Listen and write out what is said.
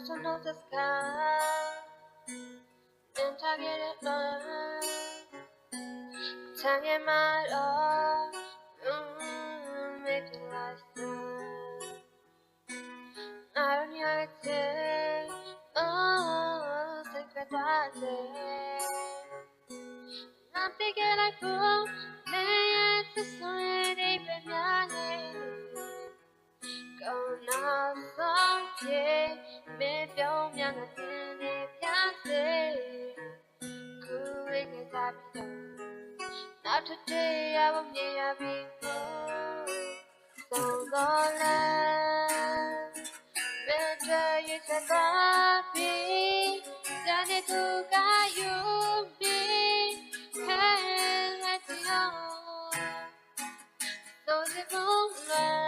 so no the sky and target it on time my love make it last I don't hear it say oh secret that I'm thinking like boom man it's so deep in my head go now someday maybe I'm young and if I say cool it up not today I will be a people so long better you said happy than it took you be hey let's go so the moonlight